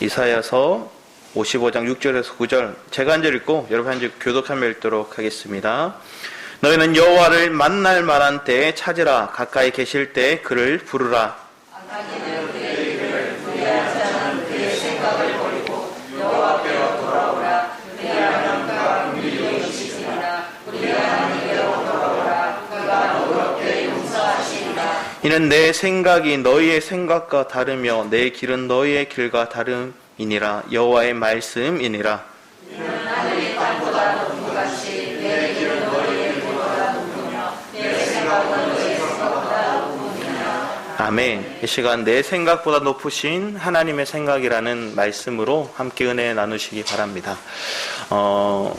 이사야서 55장 6절에서 9절 제가 한 절 읽고 여러분 한 절 교독하며 읽도록 하겠습니다. 너희는 여호와를 만날 만한 때에 찾으라. 가까이 계실 때에 그를 부르라. 악인은 그의 이름을 부여하지 않은 그의 생각을 버리고 여호와께로 돌아오라. 그의 하나님과 긍휼히 여기시리라. 우리 하나님께로 돌아오라. 그가 너희에게 용서하시리라. 이는 내 생각이 너희의 생각과 다르며 내 길은 너희의 길과 다름이니라. 여호와의 말씀이니라. 이는 하늘이 땅보다 높은 것 같이 내 길은 너희의 길보다 높으며 내 생각은 너희의 생각보다 높으니라. 아멘. 이 시간 내 생각보다 높으신 하나님의 생각이라는 말씀으로 함께 은혜 나누시기 바랍니다.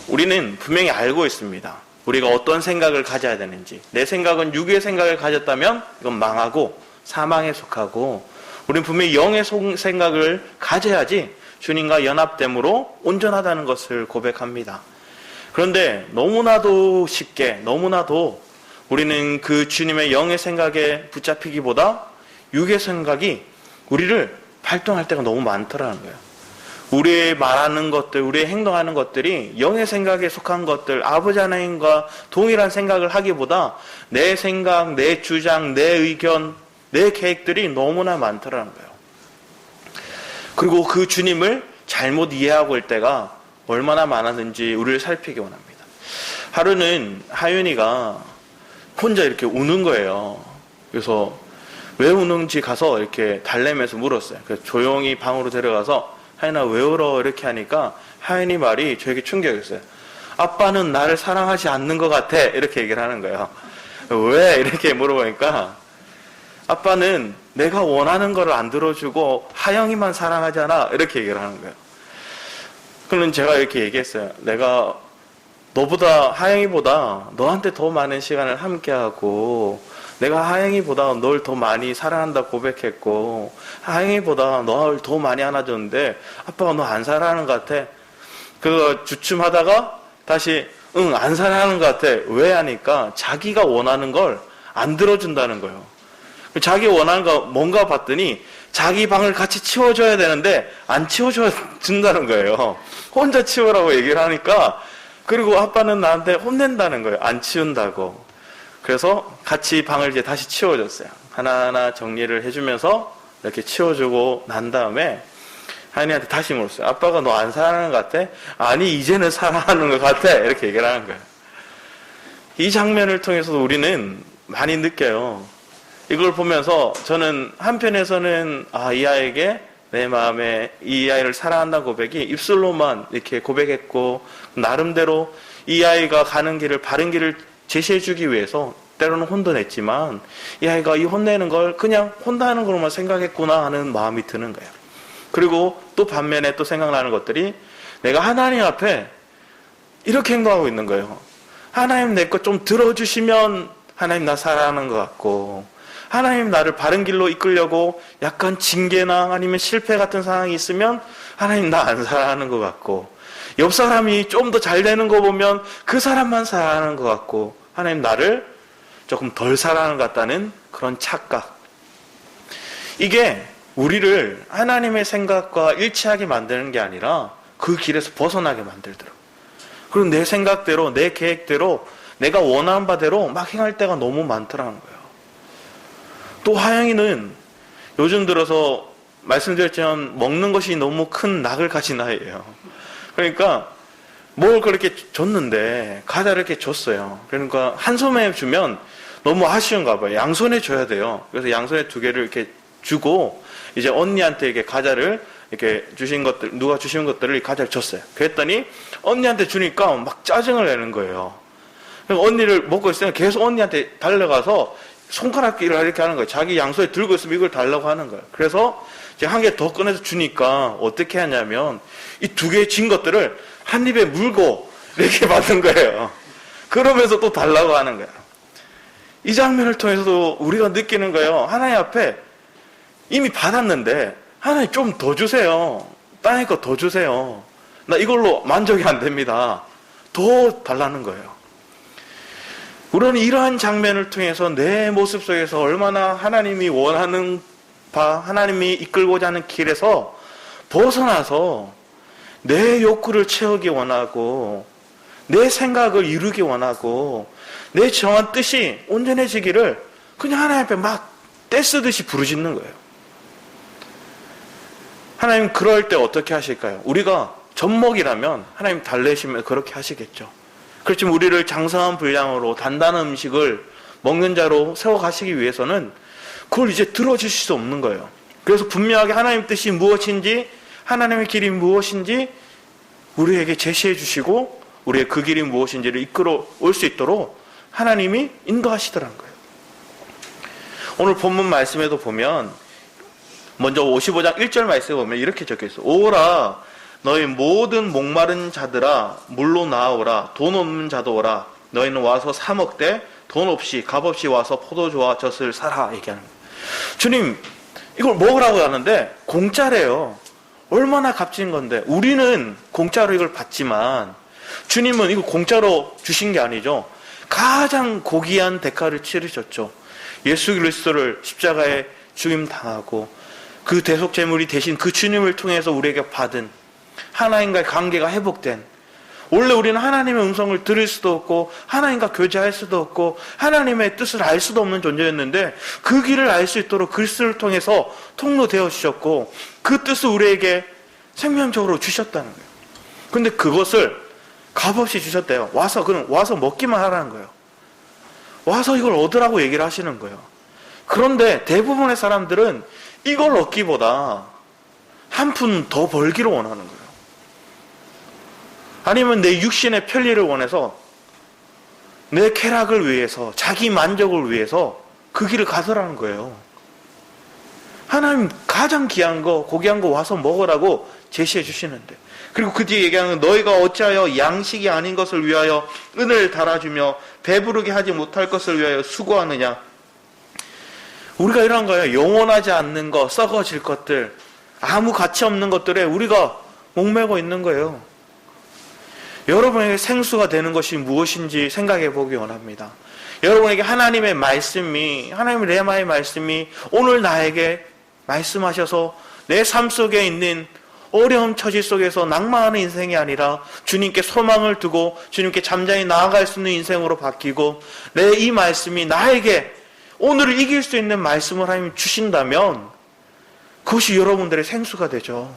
우리는 분명히 알고 있습니다. 우리가 어떤 생각을 가져야 되는지. 내 생각은 육의 생각을 가졌다면 이건 망하고 사망에 속하고, 우리는 분명히 영의 생각을 가져야지 주님과 연합됨으로 온전하다는 것을 고백합니다. 그런데 너무나도 쉽게, 너무나도 우리는 그 주님의 영의 생각에 붙잡히기보다 육의 생각이 우리를 발동할 때가 너무 많더라는 거예요. 우리의 말하는 것들, 우리의 행동하는 것들이 영의 생각에 속한 것들, 아버지 하나님과 동일한 생각을 하기보다 내 생각, 내 주장, 내 의견, 내 계획들이 너무나 많더라는 거예요. 그리고 그 주님을 잘못 이해하고 올 때가 얼마나 많았는지 우리를 살피기 원합니다. 하루는 하윤이가 혼자 이렇게 우는 거예요. 그래서 왜 우는지 가서 이렇게 달래면서 물었어요. 그래서 조용히 방으로 데려가서 하윤아 왜 울어? 이렇게 하니까 하윤이 말이 저에게 충격이었어요. 아빠는 나를 사랑하지 않는 것 같아. 이렇게 얘기를 하는 거예요. 왜? 이렇게 물어보니까 아빠는 내가 원하는 걸 안 들어주고 하영이만 사랑하잖아. 이렇게 얘기를 하는 거예요. 그러면 제가 이렇게 얘기했어요. 내가 너보다, 하영이보다 너한테 더 많은 시간을 함께하고, 내가 하영이보다 널 더 많이 사랑한다 고백했고, 하영이보다 널 더 많이 안아줬는데 아빠가 너 안 사랑하는 것 같아. 그거 주춤하다가 다시 응, 안 사랑하는 것 같아. 왜 하니까 자기가 원하는 걸 안 들어준다는 거예요. 자기 원하는 거 뭔가 봤더니 자기 방을 같이 치워줘야 되는데 안 치워준다는 거예요. 혼자 치우라고 얘기를 하니까, 그리고 아빠는 나한테 혼낸다는 거예요. 안 치운다고. 그래서 같이 방을 이제 다시 치워줬어요. 하나하나 정리를 해주면서 이렇게 치워주고 난 다음에 하인이한테 다시 물었어요. 아빠가 너 안 사랑하는 것 같아? 아니 이제는 사랑하는 것 같아. 이렇게 얘기를 하는 거예요. 이 장면을 통해서도 우리는 많이 느껴요. 이걸 보면서 저는 한편에서는 이 아이에게 내 마음에 이 아이를 사랑한다는 고백이 입술로만 이렇게 고백했고, 나름대로 이 아이가 가는 길을, 바른 길을 제시해주기 위해서 때로는 혼도 냈지만 이 아이가 이 혼내는 걸 그냥 혼나는 걸로만 생각했구나 하는 마음이 드는 거예요. 그리고 또 반면에 또 생각나는 것들이, 내가 하나님 앞에 이렇게 행동하고 있는 거예요. 하나님 내 것 좀 들어주시면 하나님 나 사랑하는 것 같고, 하나님 나를 바른 길로 이끌려고 약간 징계나 아니면 실패 같은 상황이 있으면 하나님 나 안 사랑하는 것 같고, 옆 사람이 좀 더 잘 되는 거 보면 그 사람만 사랑하는 것 같고, 하나님 나를 조금 덜 사랑하는 것 같다는 그런 착각. 이게 우리를 하나님의 생각과 일치하게 만드는 게 아니라 그 길에서 벗어나게 만들더라고요. 그리고 내 생각대로, 내 계획대로, 내가 원하는 바대로 막 행할 때가 너무 많더라는 거예요. 또 하영이는 요즘 들어서 말씀드렸지만 먹는 것이 너무 큰 낙을 가진 아이예요. 그러니까 뭘 그렇게 줬는데 과자를 이렇게 줬어요. 그러니까 한 손에 주면 너무 아쉬운가 봐요. 양손에 줘야 돼요. 그래서 양손에 2개를 이렇게 주고 이제 언니한테 이렇게 과자를 이렇게 주신 것들, 누가 주신 것들을 이 과자를 줬어요. 그랬더니 언니한테 주니까 막 짜증을 내는 거예요. 그럼 언니를 먹고 있으면 계속 언니한테 달려가서 손가락질을 이렇게 하는 거예요. 자기 양손에 들고 있으면 이걸 달라고 하는 거예요. 그래서 이제 한 개 더 꺼내서 주니까 어떻게 하냐면 이 2개 진 것들을 한 입에 물고 이렇게 받는 거예요. 그러면서 또 달라고 하는 거예요. 이 장면을 통해서도 우리가 느끼는 거예요. 하나님 앞에 이미 받았는데 하나님 좀 더 주세요. 땅에 거 더 주세요. 나 이걸로 만족이 안 됩니다. 더 달라는 거예요. 우리는 이러한 장면을 통해서 내 모습 속에서 얼마나 하나님이 원하는 바, 하나님이 이끌고자 하는 길에서 벗어나서 내 욕구를 채우기 원하고 내 생각을 이루기 원하고 내 정한 뜻이 온전해지기를 그냥 하나님 앞에 막 떼쓰듯이 부르짖는 거예요. 하나님 그럴 때 어떻게 하실까요? 우리가 젖먹이라면 하나님 달래시면 그렇게 하시겠죠. 그렇지만 우리를 장성한 분량으로 단단한 음식을 먹는 자로 세워가시기 위해서는 그걸 이제 들어주실 수 없는 거예요. 그래서 분명하게 하나님 뜻이 무엇인지, 하나님의 길이 무엇인지 우리에게 제시해 주시고 우리의 그 길이 무엇인지를 이끌어 올 수 있도록 하나님이 인도하시더라는 거예요. 오늘 본문 말씀에도 보면 먼저 55장 1절 말씀에 보면 이렇게 적혀있어요. 오라 너희 모든 목마른 자들아 물로 나오라. 돈 없는 자도 오라. 너희는 와서 사 먹되 돈 없이 값 없이 와서 포도주와 젖을 사라. 얘기하는 거예요. 주님 이걸 먹으라고 하는데 공짜래요. 얼마나 값진 건데 우리는 공짜로 이걸 받지만 주님은 이거 공짜로 주신 게 아니죠. 가장 고귀한 대가를 치르셨죠. 예수 그리스도를 십자가에 죽임 당하고 그 대속 제물이 대신 그 주님을 통해서 우리에게 받은 하나님과의 관계가 회복된, 원래 우리는 하나님의 음성을 들을 수도 없고 하나님과 교제할 수도 없고 하나님의 뜻을 알 수도 없는 존재였는데 그 길을 알 수 있도록 그리스도를 통해서 통로되어 주셨고 그 뜻을 우리에게 생명적으로 주셨다는 거예요. 근데 그것을 값없이 주셨대요. 그럼 와서 먹기만 하라는 거예요. 와서 이걸 얻으라고 얘기를 하시는 거예요. 그런데 대부분의 사람들은 이걸 얻기보다 한 푼 더 벌기를 원하는 거예요. 아니면 내 육신의 편리를 원해서 내 쾌락을 위해서 자기 만족을 위해서 그 길을 가서라는 거예요. 하나님 가장 귀한 거 고귀한 거 와서 먹으라고 제시해 주시는데, 그리고 그 뒤에 얘기하는 너희가 어찌하여 양식이 아닌 것을 위하여 은을 달아주며 배부르게 하지 못할 것을 위하여 수고하느냐. 우리가 이런 거예요. 영원하지 않는 거, 썩어질 것들, 아무 가치 없는 것들에 우리가 목매고 있는 거예요. 여러분에게 생수가 되는 것이 무엇인지 생각해 보기 원합니다. 여러분에게 하나님의 말씀이, 하나님의 레마의 말씀이 오늘 나에게 말씀하셔서 내 삶 속에 있는 어려운 처지 속에서 낭만하는 인생이 아니라 주님께 소망을 두고 주님께 잠잠히 나아갈 수 있는 인생으로 바뀌고 내 이 말씀이 나에게 오늘을 이길 수 있는 말씀을 하나님 주신다면 그것이 여러분들의 생수가 되죠.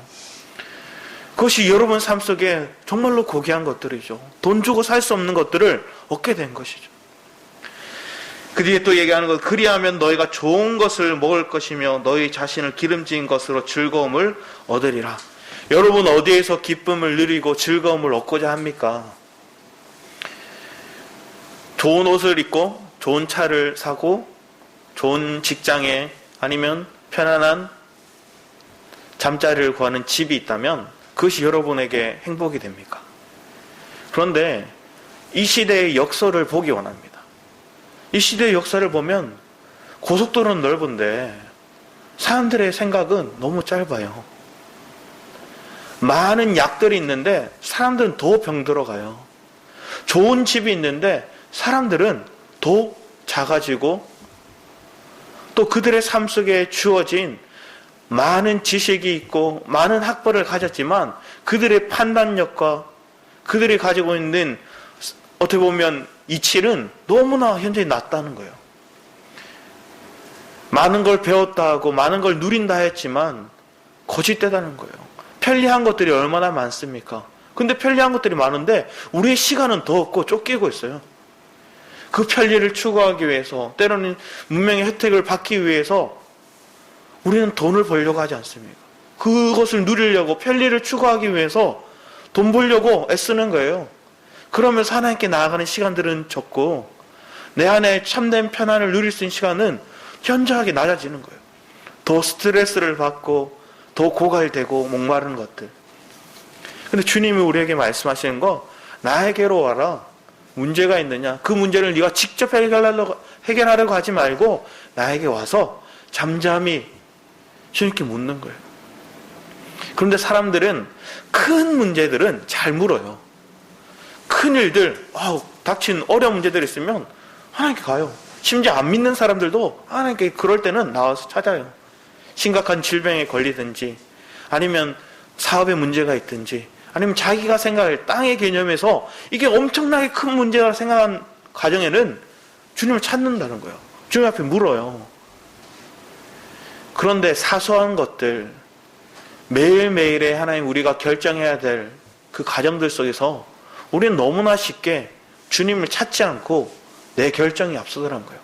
그것이 여러분 삶 속에 정말로 고귀한 것들이죠. 돈 주고 살 수 없는 것들을 얻게 된 것이죠. 그 뒤에 또 얘기하는 것, 그리하면 너희가 좋은 것을 먹을 것이며 너희 자신을 기름진 것으로 즐거움을 얻으리라. 여러분 어디에서 기쁨을 누리고 즐거움을 얻고자 합니까? 좋은 옷을 입고 좋은 차를 사고 좋은 직장에 아니면 편안한 잠자리를 구하는 집이 있다면 그것이 여러분에게 행복이 됩니까? 그런데 이 시대의 역사를 보기 원합니다. 이 시대의 역사를 보면 고속도로는 넓은데 사람들의 생각은 너무 짧아요. 많은 약들이 있는데 사람들은 더 병들어가요. 좋은 집이 있는데 사람들은 더 작아지고 또 그들의 삶 속에 주어진 많은 지식이 있고 많은 학벌을 가졌지만 그들의 판단력과 그들이 가지고 있는 어떻게 보면 이치는 너무나 현저히 낮다는 거예요. 많은 걸 배웠다 하고 많은 걸 누린다 했지만 거짓되다는 거예요. 편리한 것들이 얼마나 많습니까? 근데 편리한 것들이 많은데 우리의 시간은 더 없고 쫓기고 있어요. 그 편리를 추구하기 위해서, 때로는 문명의 혜택을 받기 위해서 우리는 돈을 벌려고 하지 않습니까? 그것을 누리려고 편리를 추구하기 위해서 돈 벌려고 애쓰는 거예요. 그러면서 하나님께 나아가는 시간들은 적고 내 안에 참된 편안을 누릴 수 있는 시간은 현저하게 낮아지는 거예요. 더 스트레스를 받고 더 고갈되고 목마른 것들. 근데 주님이 우리에게 말씀하시는 거, 나에게로 와라. 문제가 있느냐? 그 문제를 네가 직접 해결하려고 하지 말고 나에게 와서 잠잠히 주님께 묻는 거예요. 그런데 사람들은 큰 문제들은 잘 물어요. 큰 일들, 닥친 어려운 문제들이 있으면 하나님께 가요. 심지어 안 믿는 사람들도 하나님께 그럴 때는 나와서 찾아요. 심각한 질병에 걸리든지 아니면 사업에 문제가 있든지 아니면 자기가 생각할 땅의 개념에서 이게 엄청나게 큰 문제라 생각한 가정에는 주님을 찾는다는 거예요. 주님 앞에 물어요. 그런데 사소한 것들, 매일매일의 하나님 우리가 결정해야 될 그 가정들 속에서 우리는 너무나 쉽게 주님을 찾지 않고 내 결정이 앞서더란 거예요.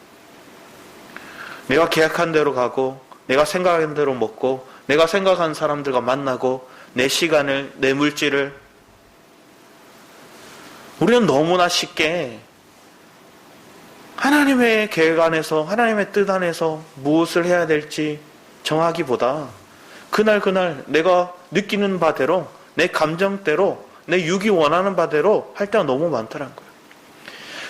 내가 계약한 대로 가고 내가 생각한 대로 먹고 내가 생각한 사람들과 만나고 내 시간을, 내 물질을 우리는 너무나 쉽게 하나님의 계획 안에서 하나님의 뜻 안에서 무엇을 해야 될지 정하기보다 그날 내가 느끼는 바대로 내 감정대로 내 육이 원하는 바대로 할 때가 너무 많더란 거예요.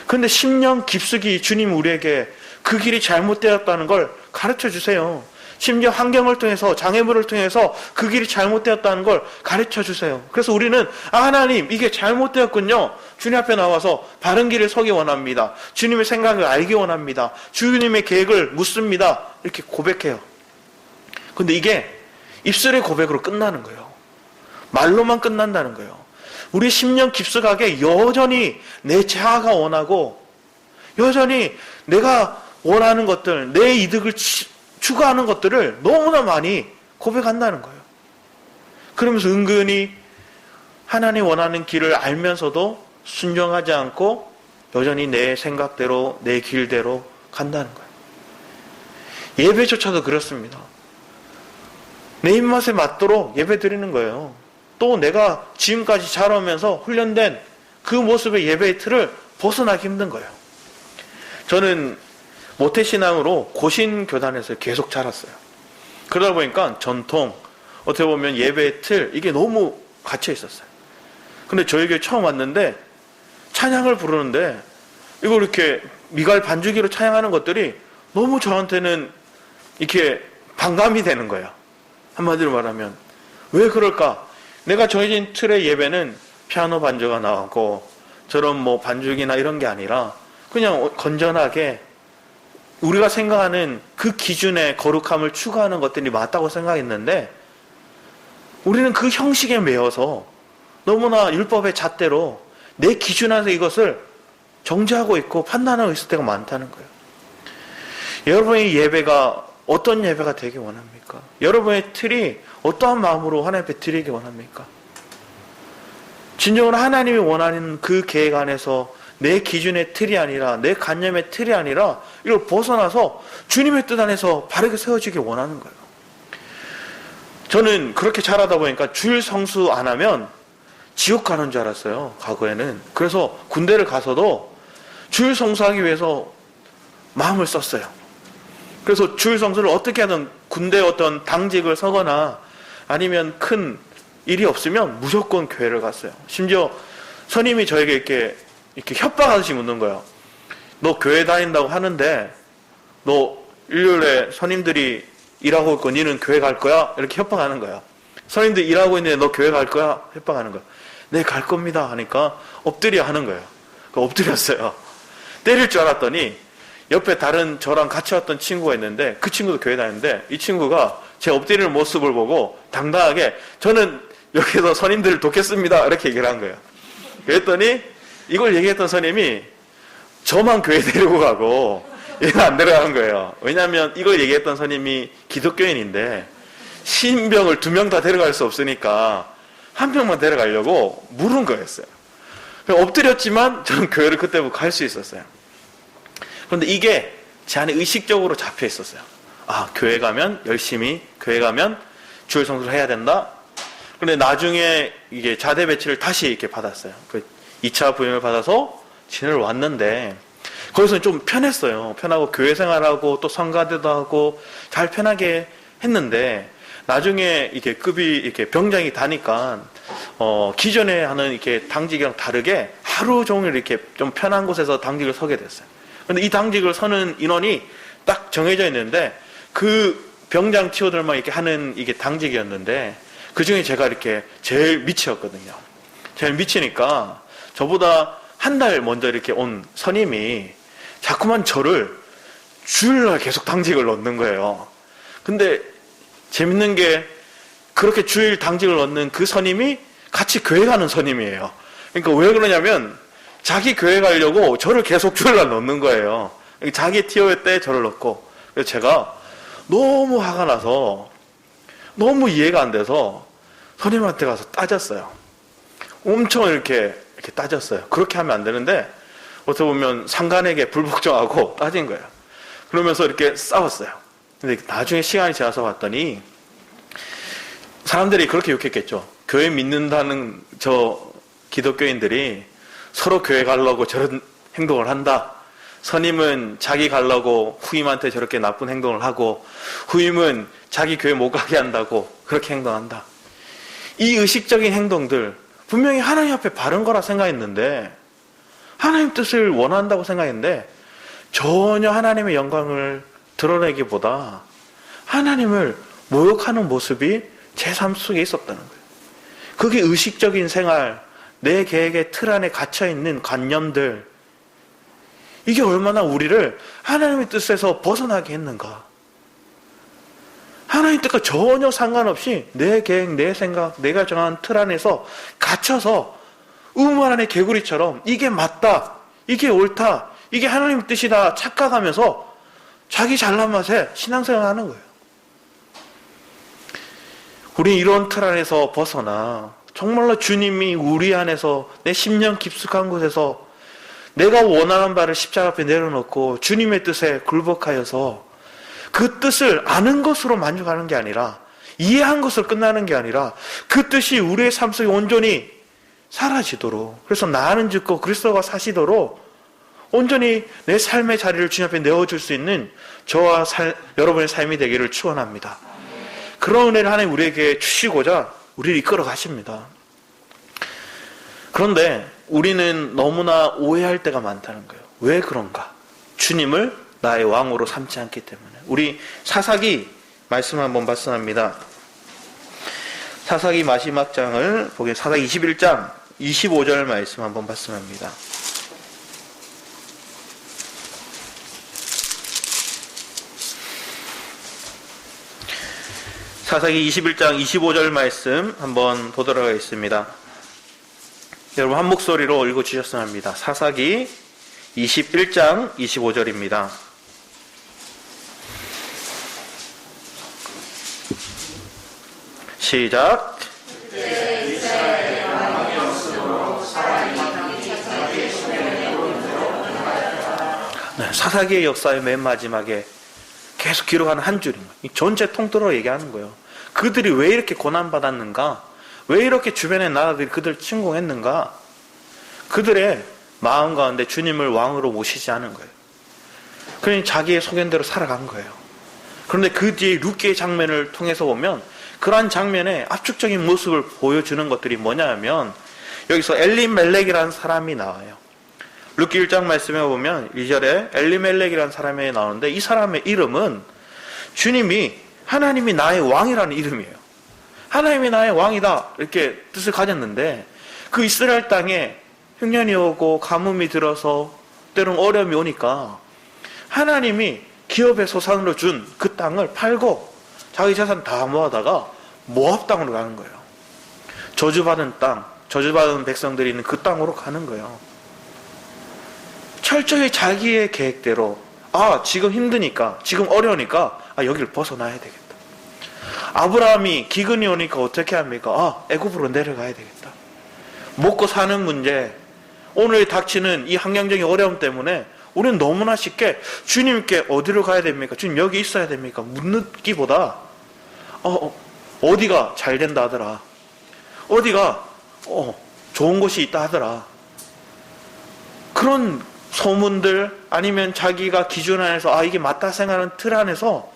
그런데 10년 깊숙이 주님 우리에게 그 길이 잘못되었다는 걸 가르쳐 주세요. 심지어 환경을 통해서 장애물을 통해서 그 길이 잘못되었다는 걸 가르쳐 주세요. 그래서 우리는 하나님 이게 잘못되었군요. 주님 앞에 나와서 바른 길을 서기 원합니다. 주님의 생각을 알기 원합니다. 주님의 계획을 묻습니다. 이렇게 고백해요. 근데 이게 입술의 고백으로 끝나는 거예요. 말로만 끝난다는 거예요. 우리 10년 깊숙하게 여전히 내 자아가 원하고 여전히 내가 원하는 것들, 내 이득을 추구하는 것들을 너무나 많이 고백한다는 거예요. 그러면서 은근히 하나님 원하는 길을 알면서도 순종하지 않고 여전히 내 생각대로 내 길대로 간다는 거예요. 예배조차도 그렇습니다. 내 입맛에 맞도록 예배 드리는 거예요. 또 내가 지금까지 자라오면서 훈련된 그 모습의 예배의 틀을 벗어나기 힘든 거예요. 저는 모태신앙으로 고신교단에서 계속 자랐어요. 그러다 보니까 전통, 어떻게 보면 예배의 틀, 이게 너무 갇혀 있었어요. 근데 저희 교회 처음 왔는데 찬양을 부르는데 이걸 이렇게 미갈 반주기로 찬양하는 것들이 너무 저한테는 이렇게 반감이 되는 거예요. 한마디로 말하면 왜 그럴까? 내가 정해진 틀의 예배는 피아노 반주가 나오고 저런 뭐 반주기나 이런 게 아니라 그냥 건전하게 우리가 생각하는 그 기준의 거룩함을 추구하는 것들이 맞다고 생각했는데 우리는 그 형식에 매여서 너무나 율법의 잣대로 내 기준 안에서 이것을 정죄하고 있고 판단하고 있을 때가 많다는 거예요. 여러분의 예배가 어떤 예배가 되기 원합니까? 여러분의 틀이 어떠한 마음으로 하나님 앞에 드리기 원합니까? 진정으로 하나님이 원하는 그 계획 안에서 내 기준의 틀이 아니라 내 관념의 틀이 아니라 이걸 벗어나서 주님의 뜻 안에서 바르게 세워지기 원하는 거예요. 저는 그렇게 자라다 보니까 주일 성수 안 하면 지옥 가는 줄 알았어요. 과거에는. 그래서 군대를 가서도 주일 성수하기 위해서 마음을 썼어요. 그래서 주일 성수를 어떻게 하든 군대 어떤 당직을 서거나 아니면 큰 일이 없으면 무조건 교회를 갔어요. 심지어 선임이 저에게 이렇게 협박하듯이 묻는 거예요. 너 교회 다닌다고 하는데 너 일요일에 선임들이 일하고 있고 너는 교회 갈 거야? 이렇게 협박하는 거예요. 선임들 일하고 있는데 너 교회 갈 거야? 협박하는 거예요. 네, 갈 겁니다 하니까 엎드려 하는 거예요. 엎드렸어요. 때릴 줄 알았더니 옆에 다른 저랑 같이 왔던 친구가 있는데 그 친구도 교회 다니는데 이 친구가 제 엎드리는 모습을 보고 당당하게 저는 여기서 선임들을 돕겠습니다 이렇게 얘기를 한 거예요. 그랬더니 이걸 얘기했던 선임이 저만 교회 데리고 가고 얘는 안 데려가는 거예요. 왜냐하면 이걸 얘기했던 선임이 기독교인인데 신병을 2명 다 데려갈 수 없으니까 한 명만 데려가려고 물은 거였어요. 엎드렸지만 저는 교회를 그때부터 갈 수 있었어요. 그런데 이게 제 안에 의식적으로 잡혀 있었어요. 아, 교회 가면 열심히 교회 가면 주일 성수를 해야 된다. 그런데 나중에 이게 자대 배치를 다시 이렇게 받았어요. 그 2차 부임을 받아서 진을 왔는데 거기서는 좀 편했어요. 편하고 교회 생활하고 또 성가대도 하고 잘 편하게 했는데 나중에 이렇게 급이 이렇게 병장이 다니까 기존에 하는 이렇게 당직이랑 다르게 하루 종일 이렇게 좀 편한 곳에서 당직을 서게 됐어요. 근데 이 당직을 서는 인원이 딱 정해져 있는데 그 병장 티오들만 이렇게 하는 이게 당직이었는데 그 중에 제가 이렇게 제일 밑이었거든요. 제일 밑이니까 저보다 한 달 먼저 이렇게 온 선임이 자꾸만 저를 주일날 계속 당직을 넣는 거예요. 근데 재밌는 게 그렇게 주일 당직을 얻는 그 선임이 같이 교회 가는 선임이에요. 그러니까 왜 그러냐면 자기 교회 가려고 저를 계속 주일날 넣는 거예요. 자기 티오회 때 저를 넣고. 그래서 제가 너무 화가 나서 너무 이해가 안 돼서 선임한테 가서 따졌어요. 엄청 이렇게 따졌어요. 그렇게 하면 안 되는데 어떻게 보면 상관에게 불복종하고 따진 거예요. 그러면서 이렇게 싸웠어요. 근데 나중에 시간이 지나서 봤더니 사람들이 그렇게 욕했겠죠. 교회 믿는다는 저 기독교인들이 서로 교회 가려고 저런 행동을 한다. 선임은 자기 가려고 후임한테 저렇게 나쁜 행동을 하고 후임은 자기 교회 못 가게 한다고 그렇게 행동한다. 이 의식적인 행동들 분명히 하나님 앞에 바른 거라 생각했는데 하나님 뜻을 원한다고 생각했는데 전혀 하나님의 영광을 드러내기보다 하나님을 모욕하는 모습이 제 삶 속에 있었다는 거예요. 그게 의식적인 생활, 내 계획의 틀 안에 갇혀있는 관념들, 이게 얼마나 우리를 하나님의 뜻에서 벗어나게 했는가. 하나님 뜻과 전혀 상관없이 내 계획, 내 생각, 내가 정한 틀 안에서 갇혀서 우물 안의 개구리처럼 이게 맞다, 이게 옳다, 이게 하나님의 뜻이다 착각하면서 자기 잘난 맛에 신앙생활 하는 거예요. 우리 이런 틀 안에서 벗어나 정말로 주님이 우리 안에서 내 심령 깊숙한 곳에서 내가 원하는 바를 십자가 앞에 내려놓고 주님의 뜻에 굴복하여서 그 뜻을 아는 것으로 만족하는 게 아니라 이해한 것으로 끝나는 게 아니라 그 뜻이 우리의 삶 속에 온전히 사라지도록, 그래서 나는 죽고 그리스도가 사시도록 온전히 내 삶의 자리를 주님 앞에 내어줄 수 있는 저와 여러분의 삶이 되기를 축원합니다. 그런 은혜를 하나님 우리에게 주시고자 우리를 이끌어 가십니다. 그런데 우리는 너무나 오해할 때가 많다는 거예요. 왜 그런가? 주님을 나의 왕으로 삼지 않기 때문에. 우리 사사기 말씀 한번 말씀합니다. 사사기 마지막 장을 보게, 사사기 21장 25절 말씀 한번 말씀합니다. 사사기 21장 25절 말씀 한번 보도록 하겠습니다. 여러분 한 목소리로 읽어주셨으면 합니다. 사사기 21장 25절입니다. 시작. 네, 사사기의 역사의 맨 마지막에 계속 기록하는 한 줄입니다. 전체 통틀어 얘기하는 거예요. 그들이 왜 이렇게 고난받았는가? 왜 이렇게 주변의 나라들이 그들을 침공했는가? 그들의 마음 가운데 주님을 왕으로 모시지 않은 거예요. 그러니 자기의 소견대로 살아간 거예요. 그런데 그 뒤에 룻기의 장면을 통해서 보면 그러한 장면의 압축적인 모습을 보여주는 것들이 뭐냐면 여기서 엘리멜렉이라는 사람이 나와요. 룻기 1장 말씀에 보면 2절에 엘리멜렉이라는 사람이 나오는데 이 사람의 이름은 주님이 하나님이 나의 왕이라는 이름이에요. 하나님이 나의 왕이다 이렇게 뜻을 가졌는데 그 이스라엘 땅에 흉년이 오고 가뭄이 들어서 때로는 어려움이 오니까 하나님이 기업의 소산으로 준 그 땅을 팔고 자기 재산 다 모아다가 모압 땅으로 가는 거예요. 저주받은 땅, 저주받은 백성들이 있는 그 땅으로 가는 거예요. 철저히 자기의 계획대로 지금 힘드니까, 지금 어려우니까 여기를 벗어나야 되겠다. 아브라함이 기근이 오니까 어떻게 합니까? 애굽으로 내려가야 되겠다. 먹고 사는 문제, 오늘 닥치는 이 환경적인 어려움 때문에 우리는 너무나 쉽게 주님께 어디로 가야 됩니까? 주님 여기 있어야 됩니까? 묻기보다 어디가 잘 된다 하더라. 어디가 좋은 곳이 있다 하더라. 그런 소문들 아니면 자기가 기준 안에서 이게 맞다 생각하는 틀 안에서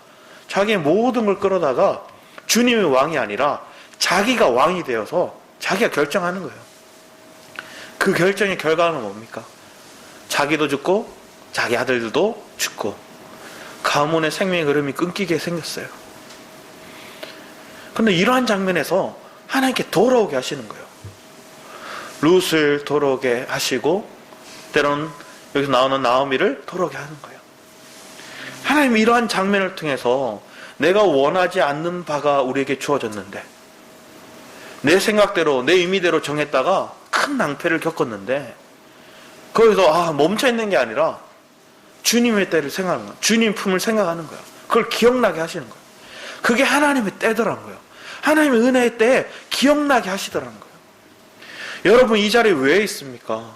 자기의 모든 걸 끌어다가 주님의 왕이 아니라 자기가 왕이 되어서 자기가 결정하는 거예요. 그 결정의 결과는 뭡니까? 자기도 죽고 자기 아들들도 죽고 가문의 생명의 흐름이 끊기게 생겼어요. 그런데 이러한 장면에서 하나님께 돌아오게 하시는 거예요. 룻을 돌아오게 하시고 때로는 여기서 나오는 나오미를 돌아오게 하는 거예요. 하나님이 이러한 장면을 통해서 내가 원하지 않는 바가 우리에게 주어졌는데 내 생각대로 내 의미대로 정했다가 큰 낭패를 겪었는데 거기서 멈춰있는 게 아니라 주님의 때를 생각하는 거야. 주님 품을 생각하는 거야. 그걸 기억나게 하시는 거야. 그게 하나님의 때더라고요. 하나님의 은혜의 때에 기억나게 하시더라는 거예요. 여러분 이 자리에 왜 있습니까?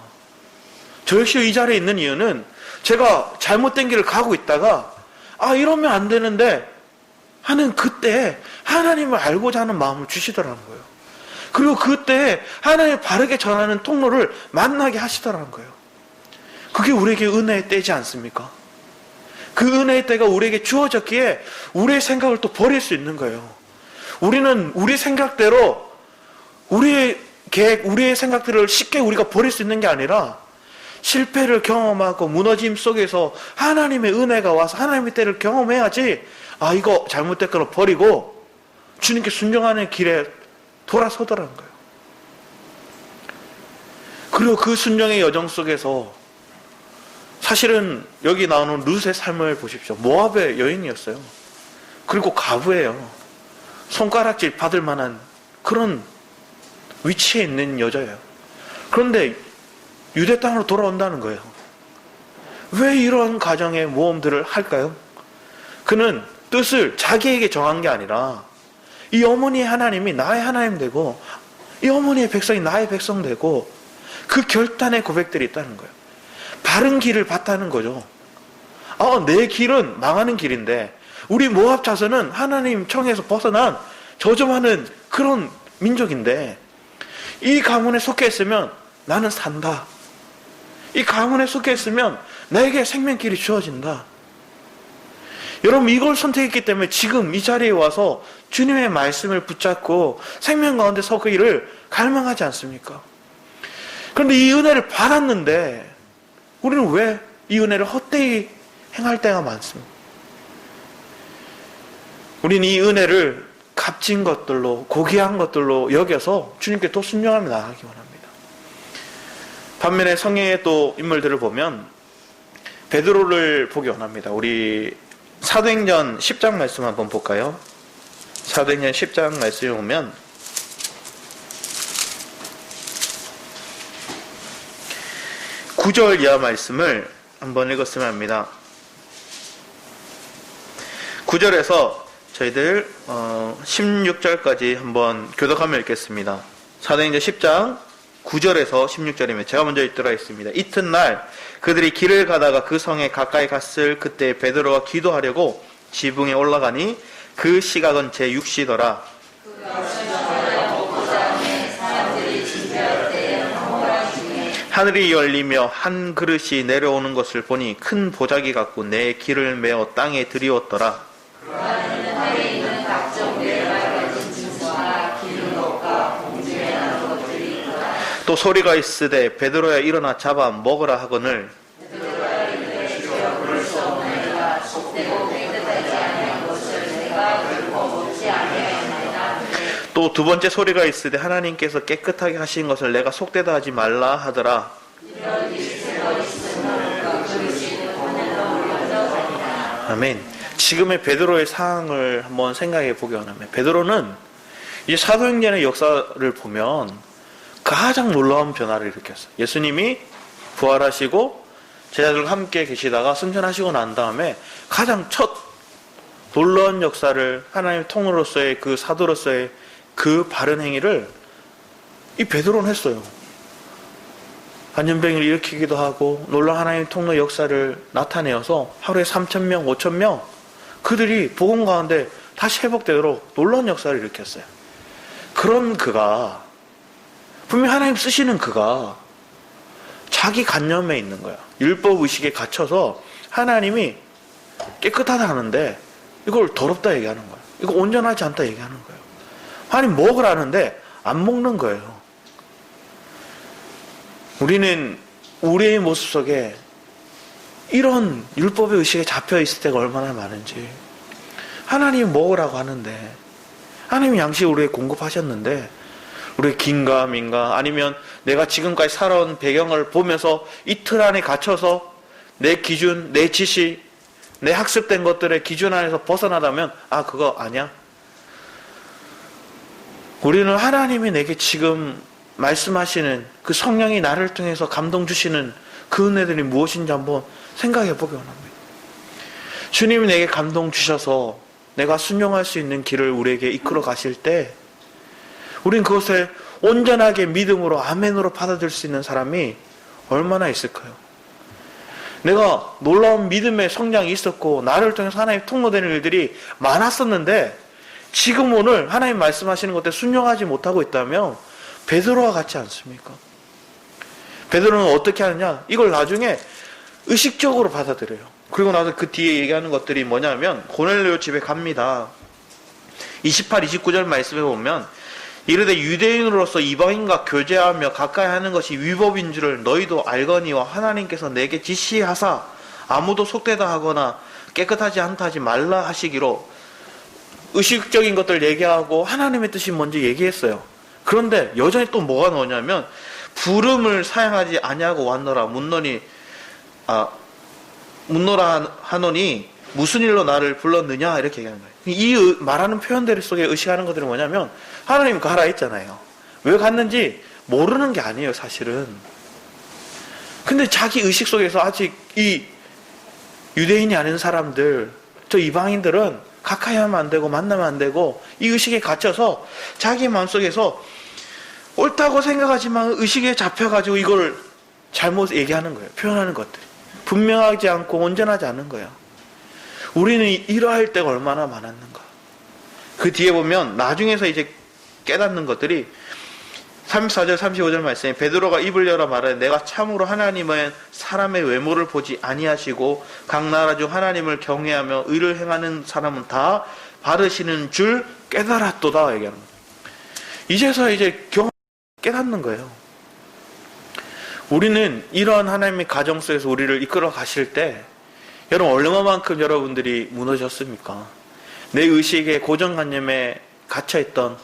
저 역시 이 자리에 있는 이유는 제가 잘못된 길을 가고 있다가 이러면 안 되는데 하는 그때 하나님을 알고자 하는 마음을 주시더라는 거예요. 그리고 그때 하나님을 바르게 전하는 통로를 만나게 하시더라는 거예요. 그게 우리에게 은혜의 때지 않습니까? 그 은혜의 때가 우리에게 주어졌기에 우리의 생각을 또 버릴 수 있는 거예요. 우리는 우리 생각대로 우리의 계획, 우리의 생각들을 쉽게 우리가 버릴 수 있는 게 아니라 실패를 경험하고 무너짐 속에서 하나님의 은혜가 와서 하나님의 때를 경험해야지 이거 잘못됐거나 버리고 주님께 순종하는 길에 돌아서더라는 거예요. 그리고 그 순종의 여정 속에서 사실은 여기 나오는 룻의 삶을 보십시오. 모압의 여인이었어요. 그리고 과부예요. 손가락질 받을 만한 그런 위치에 있는 여자예요. 그런데 유대 땅으로 돌아온다는 거예요. 왜 이런 가정의 모험들을 할까요? 그는 뜻을 자기에게 정한 게 아니라 이 어머니의 하나님이 나의 하나님 되고 이 어머니의 백성이 나의 백성 되고 그 결단의 고백들이 있다는 거예요. 바른 길을 봤다는 거죠. 내 길은 망하는 길인데 우리 모압 자손은 하나님 청에서 벗어난 저주하는 그런 민족인데 이 가문에 속해 있으면 나는 산다. 이 가문에 속해 있으면 나에게 생명길이 주어진다. 여러분 이걸 선택했기 때문에 지금 이 자리에 와서 주님의 말씀을 붙잡고 생명 가운데 서기를 갈망하지 않습니까? 그런데 이 은혜를 받았는데 우리는 왜 이 은혜를 헛되이 행할 때가 많습니다. 우리는 이 은혜를 값진 것들로 고귀한 것들로 여겨서 주님께 더 순종하며 나아가기 원합니다. 반면에 성경의 또 인물들을 보면 베드로를 보기 원합니다. 우리 사도행전 10장 말씀 한번 볼까요? 사도행전 10장 말씀에 보면 9절 이하 말씀을 한번 읽었으면 합니다. 9절에서 저희들 16절까지 한번 교독하며 읽겠습니다. 사도행전 10장 9절에서 16절이면 제가 먼저 읽도록 하겠습니다. 이튿날 그들이 길을 가다가 그 성에 가까이 갔을 그때 베드로가 기도하려고 지붕에 올라가니 그 시각은 제6시더라. 하늘이 열리며 한 그릇이 내려오는 것을 보니 큰 보자기 같고 내 길을 메어 땅에 들이웠더라. 또 소리가 있으되 베드로야 일어나 잡아 먹으라 하거늘 또 두 번째 소리가 있으되 하나님께서 깨끗하게 하신 것을 내가 속되다 하지 말라 하더라. 아멘. 지금의 베드로의 상황을 한번 생각해 보기 원합니다. 베드로는 이제 사도행전의 역사를 보면 가장 놀라운 변화를 일으켰어요. 예수님이 부활하시고 제자들과 함께 계시다가 승천하시고 난 다음에 가장 첫 놀라운 역사를 하나님의 통로로서의 그 사도로서의 그 바른 행위를 이 베드로는 했어요. 안전병을 일으키기도 하고 놀라운 하나님의 통로 역사를 나타내어서 하루에 3,000명, 5,000명 그들이 복음 가운데 다시 회복되도록 놀라운 역사를 일으켰어요. 그런 그가 분명히 하나님 쓰시는 그가 자기 관념에 있는 거야. 율법 의식에 갇혀서 하나님이 깨끗하다 하는데 이걸 더럽다 얘기하는 거야. 이거 온전하지 않다 얘기하는 거예요. 하나님 먹으라는데 안 먹는 거예요. 우리는 우리의 모습 속에 이런 율법의 의식에 잡혀 있을 때가 얼마나 많은지. 하나님이 먹으라고 하는데 하나님이 양식을 우리에게 공급하셨는데 우리의 긴가 민가 아니면 내가 지금까지 살아온 배경을 보면서 이틀 안에 갇혀서 내 기준, 내 지식, 내 학습된 것들의 기준 안에서 벗어나다면 그거 아니야. 우리는 하나님이 내게 지금 말씀하시는 그 성령이 나를 통해서 감동 주시는 그 은혜들이 무엇인지 한번 생각해 보기 원합니다. 주님이 내게 감동 주셔서 내가 순종할 수 있는 길을 우리에게 이끌어 가실 때 우린 그것을 온전하게 믿음으로 아멘으로 받아들일 수 있는 사람이 얼마나 있을까요? 내가 놀라운 믿음의 성장이 있었고 나를 통해서 하나님 통로되는 일들이 많았었는데 지금 오늘 하나님 말씀하시는 것에 순종하지 못하고 있다면 베드로와 같지 않습니까? 베드로는 어떻게 하느냐? 이걸 나중에 의식적으로 받아들여요. 그리고 나서 그 뒤에 얘기하는 것들이 뭐냐면 고넬료 집에 갑니다. 28, 29절 말씀에 보면 이르되 유대인으로서 이방인과 교제하며 가까이 하는 것이 위법인 줄을 너희도 알거니와 하나님께서 내게 지시하사 아무도 속되다 하거나 깨끗하지 않다 하지 말라 하시기로 의식적인 것들 얘기하고 하나님의 뜻이 먼저 얘기했어요. 그런데 여전히 또 뭐가 나오냐면 부름을 사양하지 아니하고 왔노라 묻노라 하노니 무슨 일로 나를 불렀느냐 이렇게 얘기하는 거예요. 이 말하는 표현들 속에 의식하는 것들은 뭐냐면 하나님 가라 했잖아요. 왜 갔는지 모르는 게 아니에요 사실은. 근데 자기 의식 속에서 아직 이 유대인이 아닌 사람들, 저 이방인들은 가까이 하면 안 되고 만나면 안 되고 이 의식에 갇혀서 자기 마음속에서 옳다고 생각하지만 의식에 잡혀가지고 이걸 잘못 얘기하는 거예요. 표현하는 것들이 분명하지 않고 온전하지 않은 거예요. 우리는 이러할 때가 얼마나 많았는가. 그 뒤에 보면 나중에서 이제 깨닫는 것들이 34절 35절 말씀에 베드로가 입을 열어 말하되 내가 참으로 하나님은 사람의 외모를 보지 아니하시고 각 나라 중 하나님을 경외하며 의를 행하는 사람은 다 바르시는 줄 깨달았도다 얘기하는 거예요. 이제서 이제 깨닫는 거예요. 우리는 이러한 하나님의 가정 속에서 우리를 이끌어 가실 때 여러분 얼마만큼 여러분들이 무너졌습니까? 내 의식의 고정관념에 갇혀있던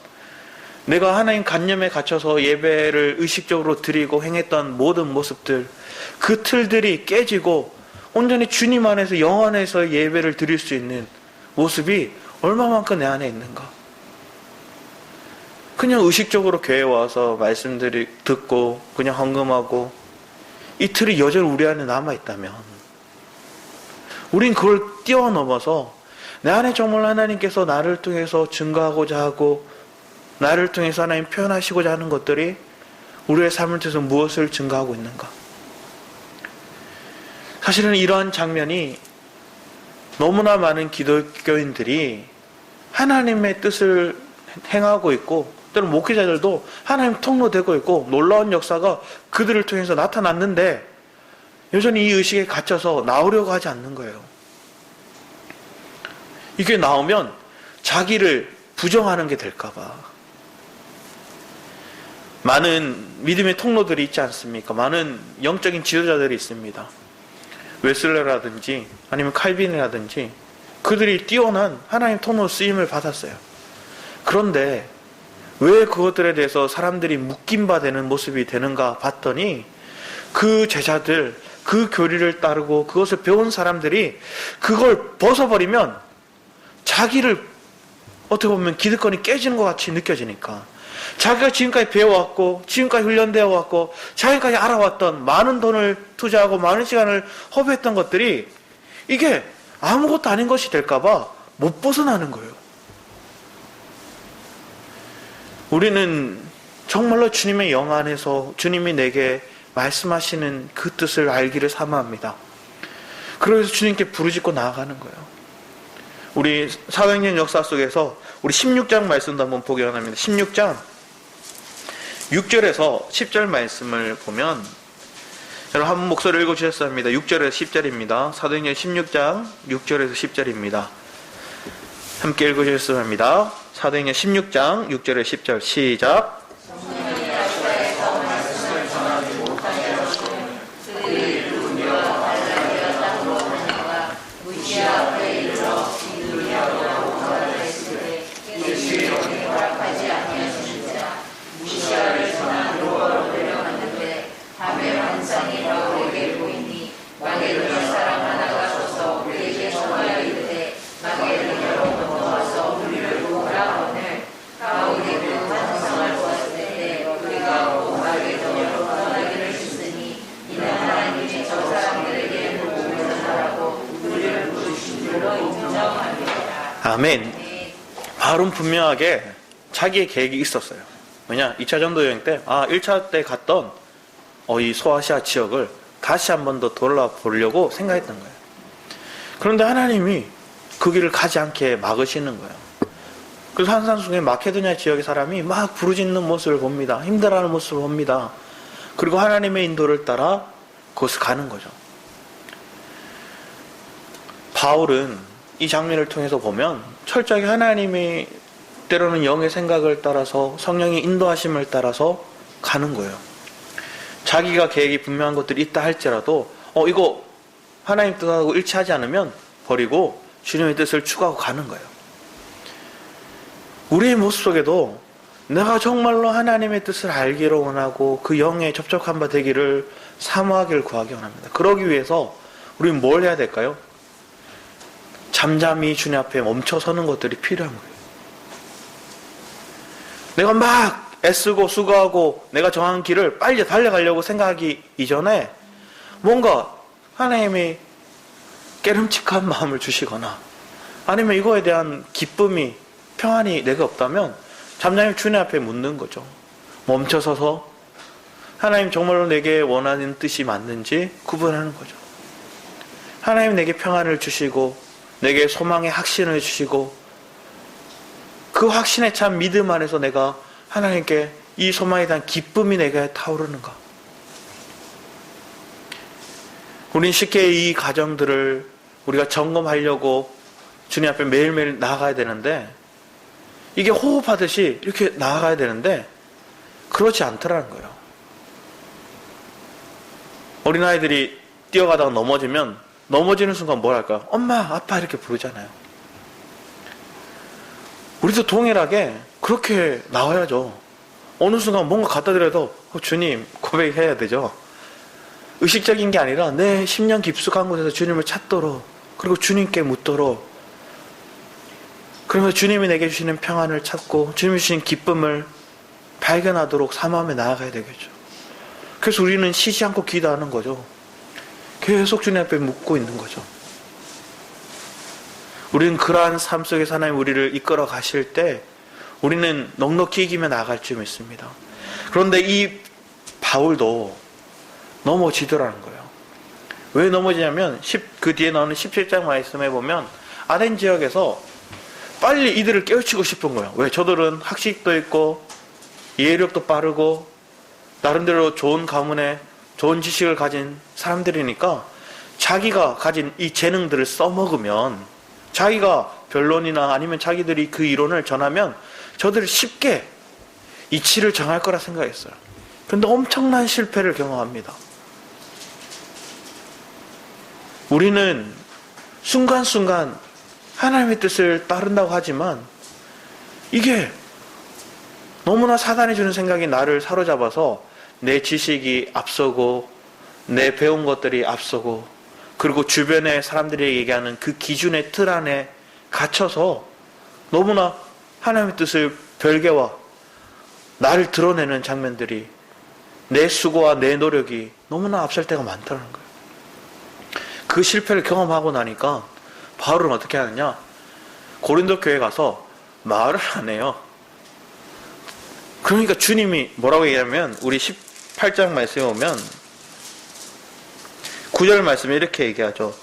내가 하나님 관념에 갇혀서 예배를 의식적으로 드리고 행했던 모든 모습들 그 틀들이 깨지고 온전히 주님 안에서 영 안에서 예배를 드릴 수 있는 모습이 얼마만큼 내 안에 있는가. 그냥 의식적으로 교회에 와서 말씀들이 듣고 그냥 헌금하고 이 틀이 여전히 우리 안에 남아있다면 우린 그걸 뛰어넘어서 내 안에 정말 하나님께서 나를 통해서 증거하고자 하고 나를 통해서 하나님 표현하시고자 하는 것들이 우리의 삶을 통해서 무엇을 증거하고 있는가. 사실은 이러한 장면이 너무나 많은 기독교인들이 하나님의 뜻을 행하고 있고 때로는 목회자들도 하나님 통로되고 있고 놀라운 역사가 그들을 통해서 나타났는데 여전히 이 의식에 갇혀서 나오려고 하지 않는 거예요. 이게 나오면 자기를 부정하는 게 될까봐. 많은 믿음의 통로들이 있지 않습니까? 많은 영적인 지도자들이 있습니다. 웨슬레라든지 아니면 칼빈이라든지 그들이 뛰어난 하나님 통로 쓰임을 받았어요. 그런데 왜 그것들에 대해서 사람들이 묶임 바 되는 모습이 되는가 봤더니 그 제자들, 그 교리를 따르고 그것을 배운 사람들이 그걸 벗어버리면 자기를 어떻게 보면 기득권이 깨지는 것 같이 느껴지니까 자기가 지금까지 배워왔고 지금까지 훈련되어 왔고 자기까지 알아왔던 많은 돈을 투자하고 많은 시간을 허비했던 것들이 이게 아무것도 아닌 것이 될까봐 못 벗어나는 거예요. 우리는 정말로 주님의 영 안에서 주님이 내게 말씀하시는 그 뜻을 알기를 사모합니다. 그래서 주님께 부르짖고 나아가는 거예요. 우리 사도행전 역사 속에서 우리 16장 말씀도 한번 보기 원합니다. 16장 6절에서 10절 말씀을 보면 여러분 한번 목소리 읽어주셨어야 합니다. 6절에서 10절입니다. 사도행전 16장 6절에서 10절입니다. 함께 읽어주셨어야 합니다. 사도행전 16장 6절에서 10절 시작. 아멘. 바울은 분명하게 자기의 계획이 있었어요. 왜냐? 2차 전도 여행 때, 1차 때 갔던 이 소아시아 지역을 다시 한 번 더 돌아보려고 생각했던 거예요. 그런데 하나님이 그 길을 가지 않게 막으시는 거예요. 그래서 산산수훈의 마케도니아 지역의 사람이 막 부르짖는 모습을 봅니다. 힘들어하는 모습을 봅니다. 그리고 하나님의 인도를 따라 그곳을 가는 거죠. 바울은 이 장면을 통해서 보면 철저하게 하나님이 때로는 영의 생각을 따라서 성령의 인도하심을 따라서 가는 거예요. 자기가 계획이 분명한 것들이 있다 할지라도 이거 하나님 뜻하고 일치하지 않으면 버리고 주님의 뜻을 추구하고 가는 거예요. 우리의 모습 속에도 내가 정말로 하나님의 뜻을 알기를 원하고 그 영에 접촉한 바 되기를 사모하기를 구하기 원합니다. 그러기 위해서 우리는 뭘 해야 될까요? 잠잠히 주님 앞에 멈춰서는 것들이 필요한 거예요. 내가 막 애쓰고 수고하고 내가 정한 길을 빨리 달려가려고 생각하기 이전에 뭔가 하나님이 깨름칙한 마음을 주시거나 아니면 이거에 대한 기쁨이 평안이 내게 없다면 잠잠히 주님 앞에 묻는 거죠. 멈춰서서 하나님 정말로 내게 원하는 뜻이 맞는지 구분하는 거죠. 하나님 내게 평안을 주시고 내게 소망의 확신을 주시고 그 확신에 찬 믿음 안에서 내가 하나님께 이 소망에 대한 기쁨이 내게 타오르는가. 우린 쉽게 이 가정들을 우리가 점검하려고 주님 앞에 매일매일 나아가야 되는데 이게 호흡하듯이 이렇게 나아가야 되는데 그렇지 않더라는 거예요. 어린아이들이 뛰어가다가 넘어지면 넘어지는 순간 뭘 할까요? 엄마, 아빠 이렇게 부르잖아요. 우리도 동일하게 그렇게 나와야죠. 어느 순간 뭔가 갖다 드려도 주님 고백해야 되죠. 의식적인 게 아니라 내 심령 깊숙한 곳에서 주님을 찾도록 그리고 주님께 묻도록 그러면서 주님이 내게 주시는 평안을 찾고 주님이 주신 기쁨을 발견하도록 사모하며 나아가야 되겠죠. 그래서 우리는 쉬지 않고 기도하는 거죠. 계속 주님 앞에 묻고 있는 거죠. 우리는 그러한 삶 속에서 하나님 우리를 이끌어 가실 때 우리는 넉넉히 이기며 나아갈 줄 믿습니다. 그런데 이 바울도 넘어지더라는 거예요. 왜 넘어지냐면 그 뒤에 나오는 17장 말씀에 보면 아덴 지역에서 빨리 이들을 깨우치고 싶은 거예요. 왜? 저들은 학식도 있고 이해력도 빠르고 나름대로 좋은 가문에 좋은 지식을 가진 사람들이니까 자기가 가진 이 재능들을 써먹으면 자기가 변론이나 아니면 자기들이 그 이론을 전하면 저들을 쉽게 이치를 정할 거라 생각했어요. 그런데 엄청난 실패를 경험합니다. 우리는 순간순간 하나님의 뜻을 따른다고 하지만 이게 너무나 사단이 주는 생각이 나를 사로잡아서 내 지식이 앞서고 내 배운 것들이 앞서고 그리고 주변의 사람들이 얘기하는 그 기준의 틀 안에 갇혀서 너무나 하나님의 뜻을 별개와 나를 드러내는 장면들이 내 수고와 내 노력이 너무나 앞설 때가 많다는 거예요. 그 실패를 경험하고 나니까 바울은 어떻게 하느냐? 고린도 교회 가서 말을 안 해요. 그러니까 주님이 뭐라고 얘기하면 우리 18장 말씀에 오면 9절 말씀에 이렇게 얘기하죠.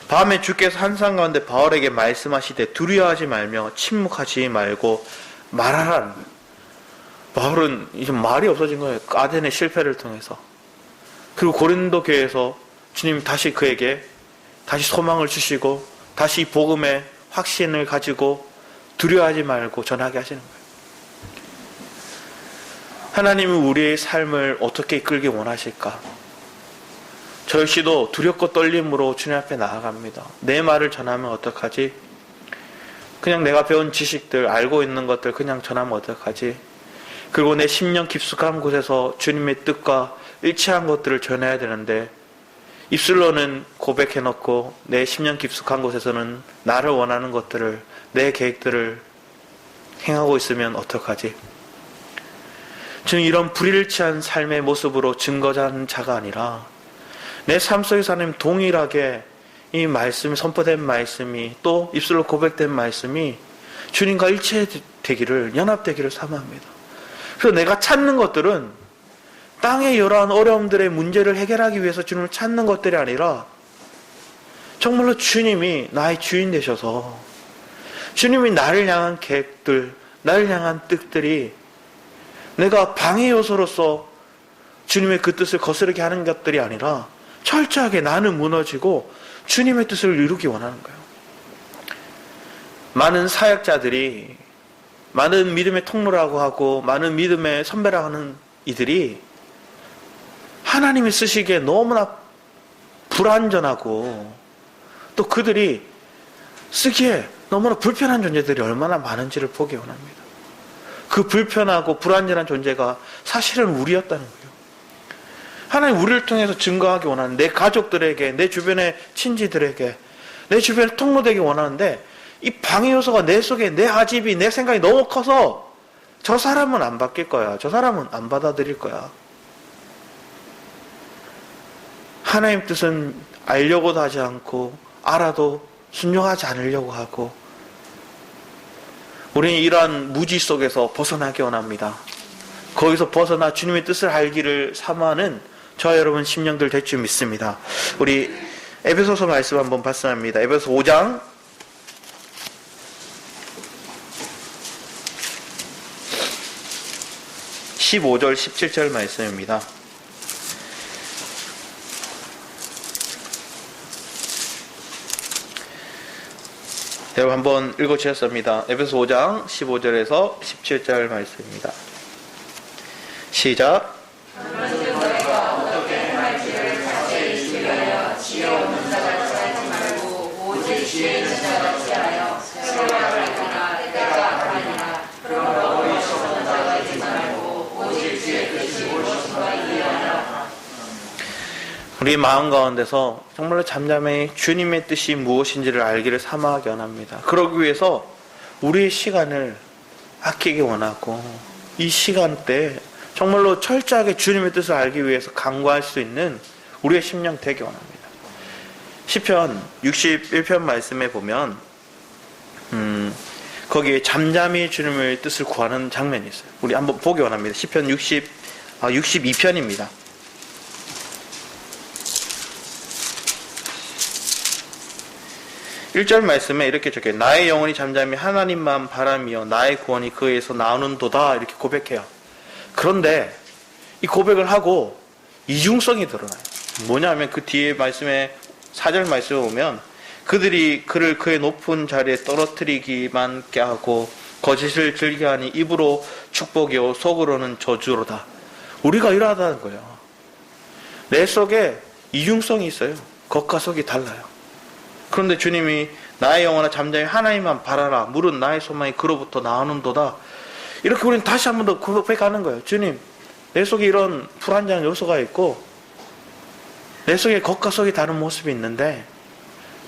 밤에 주께서 환상 가운데 바울에게 말씀하시되 두려워하지 말며 침묵하지 말고 말하라는 거예요. 바울은 이제 말이 없어진 거예요. 아덴의 실패를 통해서. 그리고 고린도 교회에서 주님 다시 그에게 다시 소망을 주시고 다시 이 복음의 확신을 가지고 두려워하지 말고 전하게 하시는 거예요. 하나님은 우리의 삶을 어떻게 이끌기 원하실까? 저 역시도 두렵고 떨림으로 주님 앞에 나아갑니다. 내 말을 전하면 어떡하지? 그냥 내가 배운 지식들, 알고 있는 것들 그냥 전하면 어떡하지? 그리고 내 심령 깊숙한 곳에서 주님의 뜻과 일치한 것들을 전해야 되는데 입술로는 고백해놓고 내 심령 깊숙한 곳에서는 나를 원하는 것들을, 내 계획들을 행하고 있으면 어떡하지? 저는 이런 불일치한 삶의 모습으로 증거자는 자가 아니라 내 삶 속에서 하나님 동일하게 이 말씀이, 선포된 말씀이, 또 입술로 고백된 말씀이 주님과 일체되기를, 연합되기를 사모합니다. 그래서 내가 찾는 것들은 땅의 여러한 어려움들의 문제를 해결하기 위해서 주님을 찾는 것들이 아니라 정말로 주님이 나의 주인 되셔서 주님이 나를 향한 계획들, 나를 향한 뜻들이 내가 방해 요소로서 주님의 그 뜻을 거스르게 하는 것들이 아니라 철저하게 나는 무너지고 주님의 뜻을 이루기 원하는 거예요. 많은 사역자들이, 많은 믿음의 통로라고 하고 많은 믿음의 선배라고 하는 이들이 하나님이 쓰시기에 너무나 불완전하고 또 그들이 쓰기에 너무나 불편한 존재들이 얼마나 많은지를 보기 원합니다. 그 불편하고 불완전한 존재가 사실은 우리였다는 거예요. 하나님 우리를 통해서 증거하기 원하는, 내 가족들에게, 내 주변의 친지들에게, 내 주변에 통로되기 원하는데 이 방해 요소가 내 속에, 내 아집이, 내 생각이 너무 커서 저 사람은 안 바뀔 거야, 저 사람은 안 받아들일 거야. 하나님 뜻은 알려고도 하지 않고 알아도 순종하지 않으려고 하고, 우리는 이러한 무지 속에서 벗어나기 원합니다. 거기서 벗어나 주님의 뜻을 알기를 사모하는 저와 여러분 심령들 될 줄 믿습니다. 우리 에베소서 말씀 한번 봤습니다. 에베소 5장 15절 17절 말씀입니다. 여러분 한번 읽어주셨습니다. 에베소 5장 15절에서 17절 말씀입니다. 시작. 우리 마음 가운데서 정말로 잠잠히 주님의 뜻이 무엇인지를 알기를 사모하기 원합니다. 그러기 위해서 우리의 시간을 아끼기 원하고 이 시간대에 정말로 철저하게 주님의 뜻을 알기 위해서 간구할 수 있는 우리의 심령 되기 원합니다. 시편 61편 말씀에 보면 거기에 잠잠히 주님의 뜻을 구하는 장면이 있어요. 우리 한번 보기 원합니다. 시편 62편입니다. 1절 말씀에 이렇게 적혀요. 나의 영혼이 잠잠히 하나님만 바라며 나의 구원이 그에서 나오는도다, 이렇게 고백해요. 그런데 이 고백을 하고 이중성이 드러나요. 뭐냐면 그 뒤에 말씀에 4절 말씀에 보면 그들이 그를 그의 높은 자리에 떨어뜨리기만 하고 거짓을 즐겨하니 입으로 축복이요 속으로는 저주로다. 우리가 이러하다는 거예요. 내 속에 이중성이 있어요. 겉과 속이 달라요. 그런데 주님이 나의 영혼아 잠잠히 하나님만 바라라, 물은 나의 소망이 그로부터 나오는도다, 이렇게 우리는 다시 한 번 더 고백하는 거예요. 주님, 내 속에 이런 불안정한 요소가 있고 내 속에 겉과 속이 다른 모습이 있는데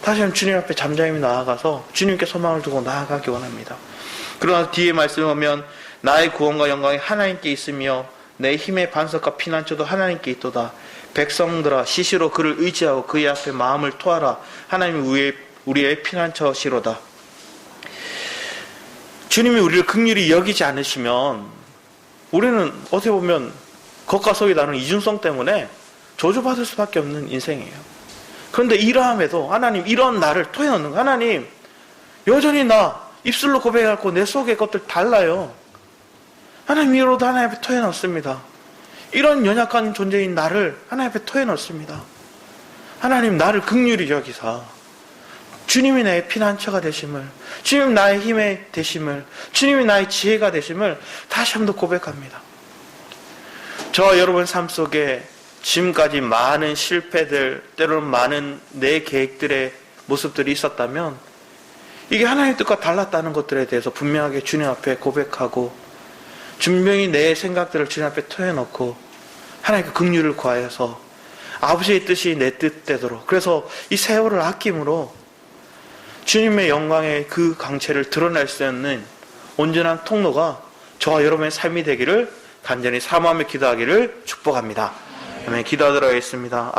다시 한번 주님 앞에 잠잠히 나아가서 주님께 소망을 두고 나아가기 원합니다. 그러나 뒤에 말씀을 보면 나의 구원과 영광이 하나님께 있으며 내 힘의 반석과 피난처도 하나님께 있도다. 백성들아 시시로 그를 의지하고 그의 앞에 마음을 토하라. 하나님이 우리의 피난처시로다. 주님이 우리를 긍휼히 여기지 않으시면 우리는 어떻게 보면 겉과 속이 다른 이중성 때문에 저주받을 수밖에 없는 인생이에요. 그런데 이러함에도 하나님 이런 나를 토해놓는 거예요. 하나님 여전히 나 입술로 고백하고 내 속의 것들 달라요. 하나님 이로도 하나님 앞에 토해놓습니다. 이런 연약한 존재인 나를 하나님 앞에 토해놓습니다. 하나님 나를 긍휼히 여기사 주님이 나의 피난처가 되심을, 주님이 나의 힘의 되심을, 주님이 나의 지혜가 되심을 다시 한 번 더 고백합니다. 저와 여러분 삶 속에 지금까지 많은 실패들, 때로는 많은 내 계획들의 모습들이 있었다면 이게 하나님의 뜻과 달랐다는 것들에 대해서 분명하게 주님 앞에 고백하고 분명히 내 생각들을 주님 앞에 토해놓고 하나님께 긍휼을 구하여서 아버지의 뜻이 내 뜻되도록, 그래서 이 세월을 아낌으로 주님의 영광의 그 강체를 드러낼 수 있는 온전한 통로가 저와 여러분의 삶이 되기를 간절히 사모하며 기도하기를 축복합니다. 아멘. 기도하도록 하겠습니다.